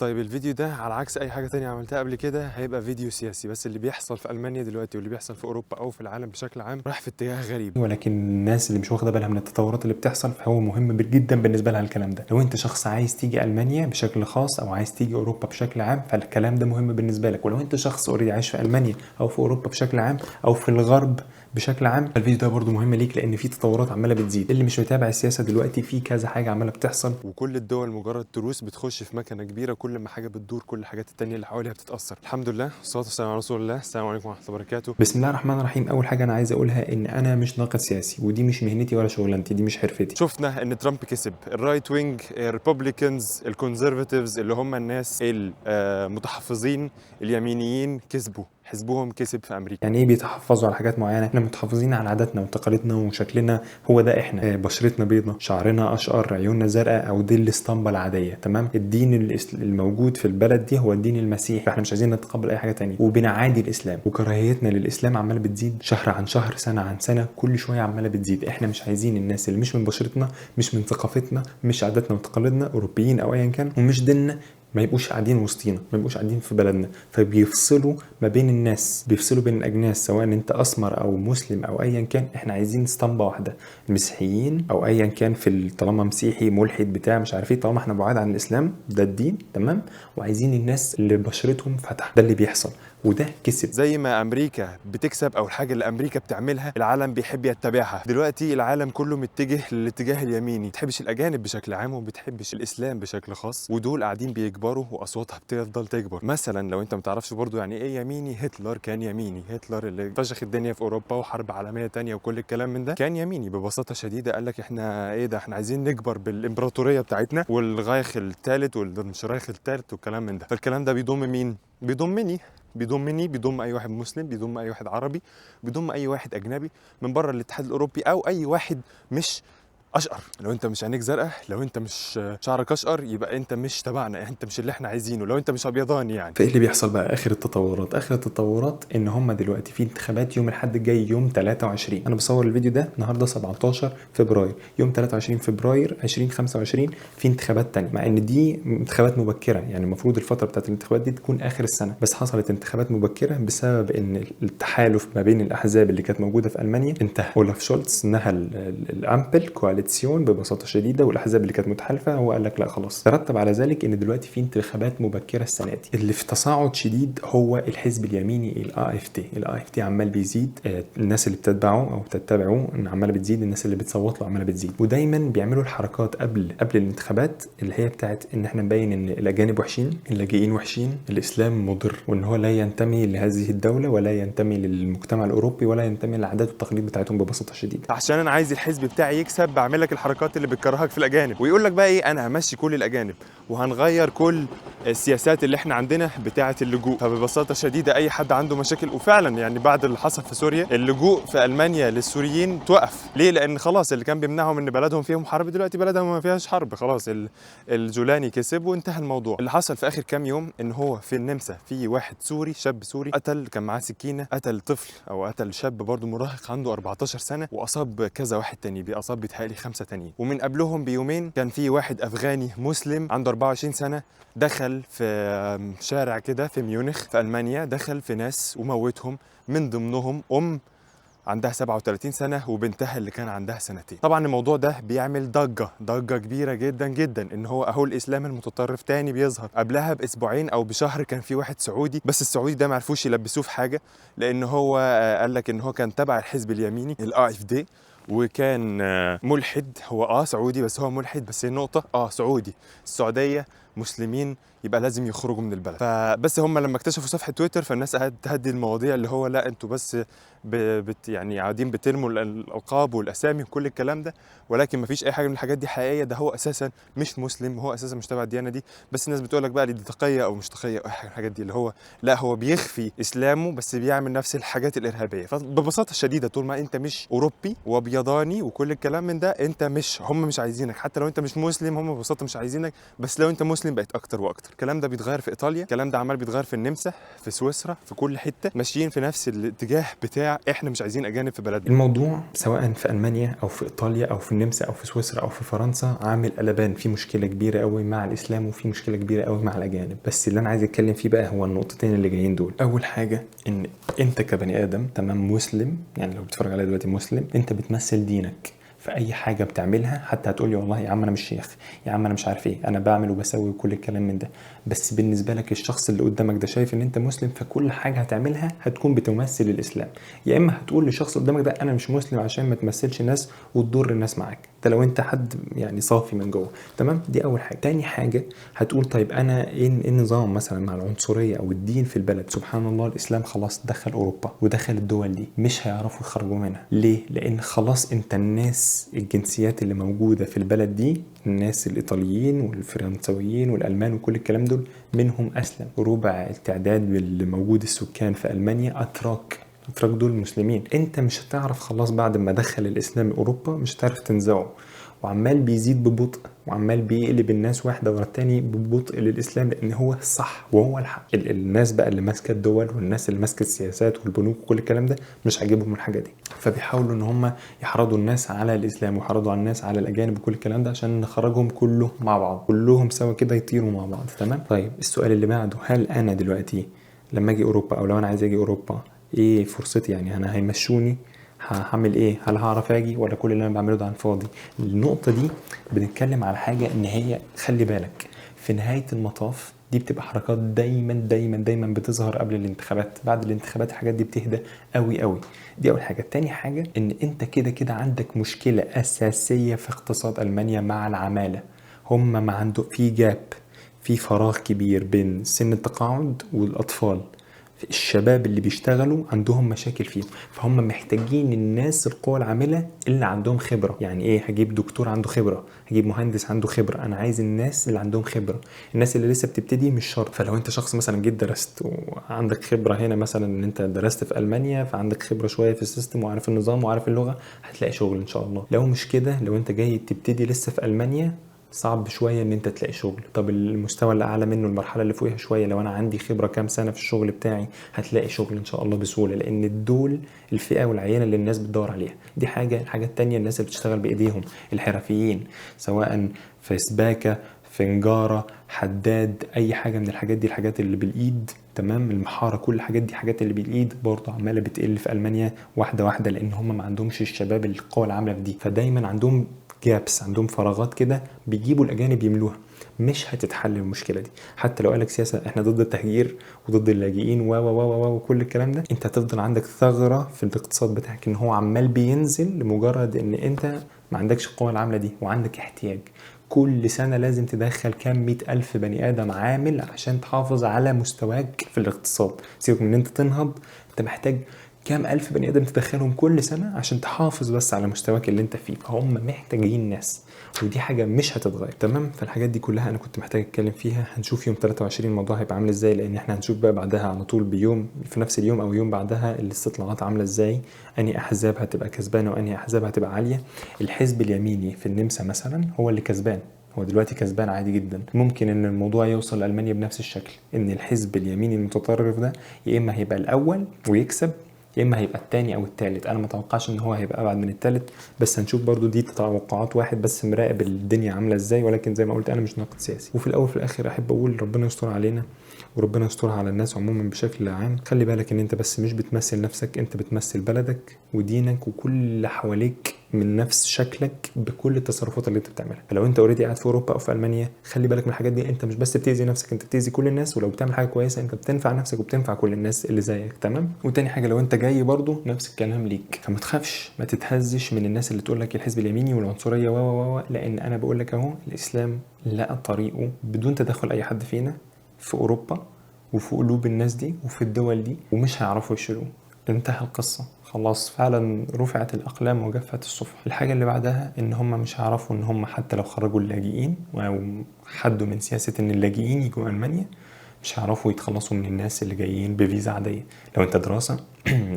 طيب الفيديو ده على عكس اي حاجه تانية عملتها قبل كده هيبقى فيديو سياسي، بس اللي بيحصل في المانيا دلوقتي واللي بيحصل في اوروبا او في العالم بشكل عام راح في اتجاه غريب. ولكن الناس اللي مش واخده بالها من التطورات اللي بتحصل فهو مهم جدا بالنسبه لها الكلام ده. لو انت شخص عايز تيجي المانيا بشكل خاص او عايز تيجي اوروبا بشكل عام فالكلام ده مهم بالنسبه لك. ولو انت شخص اوريدي عايش في المانيا او في اوروبا بشكل عام او في الغرب بشكل عام فالفيديو ده برضو مهم ليك، لان في تطورات عماله بتزيد. اللي مش متابع السياسه دلوقتي في كذا حاجه عماله بتحصل، وكل الدول مجرد تروس بتخش في مكنه كبيره، كل ما حاجه بتدور كل الحاجات التانية اللي حواليها بتتاثر. الحمد لله والصلاه والسلام على رسول الله. السلام عليكم ورحمه الله وبركاته. بسم الله الرحمن الرحيم. اول حاجه انا عايز اقولها ان انا مش ناقد سياسي، ودي مش مهنتي ولا شغلانتي، دي مش حرفتي. شفنا ان ترامب كسب، الرايت وينج، الريبوبليكانز، الكونزرفاتيفز اللي هم الناس المتحفظين اليمينيين كسبوا، حزبهم كسب في امريكا. يعني ايه بيتحفظوا على حاجات معينه؟ احنا متحفظين على عاداتنا وتقاليدنا وشكلنا، هو ده احنا. بشرتنا بيضة، شعرنا اشقر، عيوننا زرقاء، او دي الاسطمبه العاديه. تمام. الدين الموجود في البلد دي هو الدين المسيحي، فاحنا مش عايزين نتقبل اي حاجه تانية وبنعادي الاسلام. وكراهيتنا للاسلام عماله بتزيد شهر عن شهر، سنه عن سنه، كل شويه عماله بتزيد. احنا مش عايزين الناس اللي مش من بشرتنا، مش من ثقافتنا، مش عاداتنا وتقاليدنا، اوروبيين او ايا كان، ومش ديننا، ما يبقوش قاعدين وسطينا، ما يبقوش قاعدين في بلدنا. فبيفصلوا ما بين الناس، بيفصلوا بين الاجناس، سواء انت اسمر او مسلم او ايا كان. احنا عايزين اسطمبه واحده، المسيحيين او ايا كان طالما مسيحي ملحد بتاع مش عارف ايه، طالما احنا بعاد عن الاسلام ده الدين تمام، وعايزين الناس اللي بشرتهم فتح. ده اللي بيحصل وده كسب. زي ما امريكا بتكسب او الحاجه اللي امريكا بتعملها العالم بيحب يتبعها. دلوقتي العالم كله متجه للاتجاه اليميني، ما بتحبش الاجانب بشكل عام وما بتحبش الاسلام بشكل خاص، ودول قاعدين بيكبروا واصواتها بتفضل تكبر. مثلا لو انت ما تعرفش برضو يعني ايه يميني، هتلر كان يميني. هتلر اللي فشخ الدنيا في اوروبا وحرب عالميه تانية وكل الكلام من ده كان يميني ببساطه شديده. قال لك احنا ايه ده، احنا عايزين نكبر بالامبراطوريه بتاعتنا والغايخ الثالث والشرايخ الثالث والكلام من ده. فالكلام ده بيضم مين؟ بيضمني، بيضم اي واحد مسلم، بيضم اي واحد عربي، بيضم اي واحد اجنبي من بره الاتحاد الاوروبي، او اي واحد مش اشقر. لو انت مش عينيك زرقاء، لو انت مش شعرك اشقر، يبقى انت مش تبعنا، انت مش اللي احنا عايزينه. لو انت مش ابيضاني يعني. فايه اللي بيحصل بقى؟ اخر التطورات، ان هم دلوقتي في انتخابات يوم الاحد الجاي يوم 23. انا بصور الفيديو ده النهارده 17 فبراير، يوم 23 فبراير 2025 في انتخابات تانية، مع ان دي انتخابات مبكره. يعني المفروض الفتره بتاعت الانتخابات دي تكون اخر السنه، بس حصلت انتخابات مبكره بسبب ان التحالف ما بين الاحزاب اللي كانت موجوده في المانيا انتهى. اولاف شولتز نهى الامبل كواليسيون ببساطه شديده، والاحزاب اللي كانت متحالفه هو قال لك لا خلاص. ترتب على ذلك ان دلوقتي في انتخابات مبكره السنه دي. اللي في تصاعد شديد هو الحزب اليميني الاي اف تي. الاي اف تي عمال بيزيد، الناس اللي بتتبعه او تتبعه عماله بتزيد، الناس اللي بتصوت له عماله بتزيد. ودايما بيعملوا الحركات قبل الانتخابات اللي هي بتاعت ان احنا نبين ان الاجانب وحشين، اللاجئين وحشين، الاسلام مضر، وان هو لا ينتمي لهذه الدوله ولا ينتمي للمجتمع الاوروبي ولا ينتمي للعادات والتقاليد بتاعتهم ببساطه شديده. عشان انا عايز الحزب بتاعي يكسب بعمل لك الحركات اللي بتكرهك في الاجانب، ويقول لك بقى ايه، انا همشي كل الاجانب وهنغير كل السياسات اللي احنا عندنا بتاعه اللجوء. فببساطه شديده اي حد عنده مشاكل، وفعلا يعني بعد اللي حصل في سوريا اللجوء في المانيا للسوريين توقف. ليه؟ لان خلاص اللي كان بيمنعهم ان بلدهم فيهم حرب دلوقتي بلدهم ما فيهاش حرب، خلاص الجولاني كسب وانتهى الموضوع. اللي حصل في اخر كام يوم ان هو في النمسا في واحد سوري، شاب سوري قتل، كان معاه سكينه، قتل طفل او قتل شاب برضه مراهق عنده 14 سنه، واصاب كذا واحد تاني، بيصاب بيتهيألي 5 تانيين. ومن قبلهم بيومين كان في واحد افغاني مسلم عنده 24 سنه دخل في شارع كده في ميونخ في المانيا، دخل في ناس وموتهم، من ضمنهم عندها 37 سنة وبنتها اللي كان عندها سنتين. طبعا الموضوع ده بيعمل ضجة كبيرة جدا جدا، ان هو اهو الاسلام المتطرف تاني بيظهر. قبلها باسبوعين او بشهر كان في واحد سعودي، بس السعودي ده ما عرفوش يلبسوه في حاجة، لان هو قال لك ان هو كان تبع الحزب اليميني الاي اف دي، وكان ملحد. هو سعودي بس هو ملحد، بس هي نقطة سعودي، السعودية مسلمين يبقى لازم يخرجوا من البلد. فبس هم لما اكتشفوا صفحة تويتر فالناس قعدت تهدي المواضيع، اللي هو لا انتوا بس يعني قاعدين بترموا الالقاب والاسامي وكل الكلام ده، ولكن ما فيش اي حاجه من الحاجات دي حقيقيه. ده هو اساسا مش مسلم، هو اساسا مش تبع الديانه دي، بس الناس بتقول لك بقى دي تقيه او مش تقيه او اي حاجه من الحاجات دي، اللي هو لا هو بيخفي اسلامه بس بيعمل نفس الحاجات الارهابيه. فببساطه شديده طول ما انت مش اوروبي وابيضاني وكل الكلام من ده، انت مش، هم مش عايزينك. حتى لو انت مش مسلم هم ببساطه مش عايزينك، بس لو انت مسلم المسلم بقت اكتر واكتر. الكلام ده بيتغير في ايطاليا، الكلام ده عمال بيتغير في النمسا، في سويسرا، في كل حته ماشيين في نفس الاتجاه بتاع احنا مش عايزين اجانب في بلدنا. الموضوع سواء في المانيا او في ايطاليا او في النمسا او في سويسرا او في فرنسا عامل قلبان، في مشكله كبيره قوي مع الاسلام وفي مشكله كبيره قوي مع الاجانب. بس اللي انا عايز اتكلم فيه بقى هو النقطتين اللي جايين دول. اول حاجه ان انت كبني ادم تمام مسلم، يعني لو بتتفرج عليا دلوقتي مسلم، انت بتمثل دينك في اي حاجه بتعملها. حتى هتقولي والله يا عم انا مش شيخ، يا عم انا مش عارف ايه، انا بعمل وبسوي وكل الكلام من ده، بس بالنسبه لك الشخص اللي قدامك ده شايف ان انت مسلم، فكل حاجه هتعملها هتكون بتمثل الاسلام. يا اما هتقول للشخص قدامك ده انا مش مسلم عشان ما تمثلش الناس وتضر الناس معاك، ده لو انت حد يعني صافي من جوه. تمام، دي اول حاجه. تاني حاجه هتقول طيب انا ايه النظام مثلا مع العنصريه او الدين في البلد؟ سبحان الله الاسلام خلاص دخل اوروبا ودخل الدول دي، مش هيعرفوا يخرجوا منها. ليه؟ لان خلاص انت الناس الجنسيات اللي موجوده في البلد دي، الناس الايطاليين والفرنسويين والالمان وكل الكلام دول منهم اسلم. ربع التعداد اللي موجود السكان في المانيا اتراك دول مسلمين. انت مش هتعرف خلاص بعد ما دخل الاسلام اوروبا مش هتعرف تنزعه، وعمال بيزيد ببطء وعمال بيقلب الناس واحده ورا التاني ببطء للاسلام، لان هو الصح وهو الحق. الناس بقى اللي ماسكه الدول والناس اللي ماسكه السياسات والبنوك وكل الكلام ده مش عاجبهم الحاجه دي، فبيحاولوا ان هم يحرضوا الناس على الاسلام ويحرضوا على الناس على الاجانب وكل الكلام ده عشان نخرجهم كله مع بعض، كلهم سوا كده يطيروا مع بعض. تمام. طيب السؤال اللي بعده، هل انا دلوقتي لما اجي اوروبا او لو انا عايز اجي اوروبا ايه فرصتي؟ يعني انا هيمشوني هعمل ايه؟ هل هعرف اجي ولا كل اللي انا بعمله ده عن فاضي؟ النقطه دي بنتكلم على حاجه ان هي خلي بالك في نهايه المطاف دي بتبقى حركات دايما دايما دايما بتظهر قبل الانتخابات. بعد الانتخابات الحاجات دي بتهدى قوي قوي. دي اول حاجه. تاني حاجه ان انت كده كده عندك مشكله اساسيه في اقتصاد المانيا مع العماله. هم ما عنده في جاب، في فراغ كبير بين سن التقاعد والاطفال. الشباب اللي بيشتغلوا عندهم مشاكل فيهم، فهم محتاجين الناس القوى العامله اللي عندهم خبره. يعني ايه؟ هجيب دكتور عنده خبره، هجيب مهندس عنده خبره، انا عايز الناس اللي عندهم خبره. الناس اللي لسه بتبتدي مش شرط. فلو انت شخص مثلا جيت درست وعندك خبره هنا، مثلا ان انت درست في المانيا فعندك خبره شويه في السيستم وعارف النظام وعارف اللغه، هتلاقي شغل ان شاء الله. لو مش كده، لو انت جاي تبتدي لسه في المانيا صعب شويه ان انت تلاقي شغل. طب المستوى اللي اعلى منه، المرحله اللي فوقها شويه، لو انا عندي خبره كام سنه في الشغل بتاعي، هتلاقي شغل ان شاء الله بسهوله، لان دول الفئه والعينه اللي الناس بتدور عليها. دي حاجه. الحاجه التانية الناس اللي بتشتغل بايديهم، الحرفيين، سواء في سباكه، في نجاره، حداد، اي حاجه من الحاجات دي، الحاجات اللي بالايد. تمام. المحاره، كل الحاجات دي حاجات اللي بالايد برضه عماله بتقل في المانيا واحده واحده، لان هم ما عندهمش الشباب القوى العامله في دي، فدايما عندهم جابس، عندهم فراغات كده بيجيبوا الاجانب يملوها. مش هتتحل المشكله دي. حتى لو قالك سياسه احنا ضد التهجير وضد اللاجئين و وكل الكلام ده، انت هتفضل عندك ثغره في الاقتصاد بتاعك ان هو عمال بينزل لمجرد ان انت ما عندكش القوه العامله دي وعندك احتياج. كل سنه لازم تدخل كام 100,000 بني ادم عامل عشان تحافظ على مستواك في الاقتصاد. سيبك من ان انت تنهض، انت محتاج كام ألف بني آدم تدخلهم كل سنة عشان تحافظ بس على مستواك اللي انت فيه. فهم محتاجين ناس، ودي حاجة مش هتتغير. تمام. فالحاجات دي كلها أنا كنت محتاج أتكلم فيها. هنشوف يوم 23 الموضوع هيبقى عامل ازاي، لأن احنا هنشوف بقى بعدها على طول بيوم، في نفس اليوم أو يوم بعدها، الاستطلاعات عاملة ازاي، أنهي أحزاب هتبقى كسبانة وأنهي أحزاب هتبقى عالية. الحزب اليميني في النمسا مثلا هو اللي كسبان، هو دلوقتي كسبان عادي جدا. ممكن ان الموضوع يوصل لألمانيا بنفس الشكل، ان الحزب اليميني المتطرف ده يا اما هيبقى الاول ويكسب، يا اما هيبقى الثاني او الثالث. انا ما اتوقعش ان هو هيبقى ابعد من الثالث، بس هنشوف. برضو دي توقعات واحد بس مراقب الدنيا عامله ازاي، ولكن زي ما قلت انا مش ناقد سياسي. وفي الاول في الاخر احب اقول ربنا يستر علينا وربنا يسترها على الناس عموما بشكل عام. خلي بالك ان انت بس مش بتمثل نفسك، انت بتمثل بلدك ودينك وكل اللي حواليك من نفس شكلك بكل التصرفات اللي انت بتعملها. فلو انت اوريدي قاعد في اوروبا او في المانيا، خلي بالك من الحاجات دي. انت مش بس بتاذي نفسك، انت بتاذي كل الناس. ولو بتعمل حاجه كويسه انت بتنفع نفسك وبتنفع كل الناس اللي زيك. تمام. وتاني حاجه، لو انت جاي برضو نفس الكلام ليك، فما تخافش، ما تتهزش من الناس اللي تقول لك الحزب اليميني والعنصريه و لان انا بقول لك اهو الاسلام لقى طريقه بدون تدخل اي حد فينا في اوروبا وفي قلوب الناس دي وفي الدول دي، ومش هيعرفوا يشيلوه. انتهى القصة خلاص، فعلا رفعت الأقلام وجفت الصفح. الحاجة اللي بعدها إن هم مش هيعرفوا إن هم حتى لو خرجوا اللاجئين أو حدوا من سياسة إن اللاجئين يجوا ألمانيا، مش هيعرفوا يتخلصوا من الناس اللي جايين بفيزا عادية. لو أنت دراسة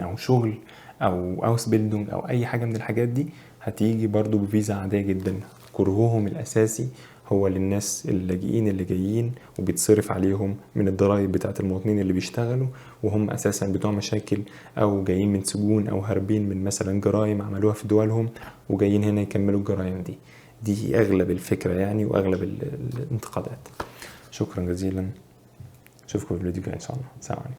أو شغل أو أوس بيلدونج أو أي حاجة من الحاجات دي، هتيجي برضو بفيزا عادية جدا. كرههم الأساسي هو للناس اللاجئين اللي جايين وبيتصرف عليهم من الضرائب بتاعت المواطنين اللي بيشتغلوا وهم اساسا بتوع مشاكل او جايين من سجون او هاربين من مثلا جرائم عملوها في دولهم وجايين هنا يكملوا الجرائم دي اغلب الفكرة يعني واغلب الانتقادات. شكرا جزيلا، اشوفكم في الفيديو الجاي ان شاء الله. سلام عليكم.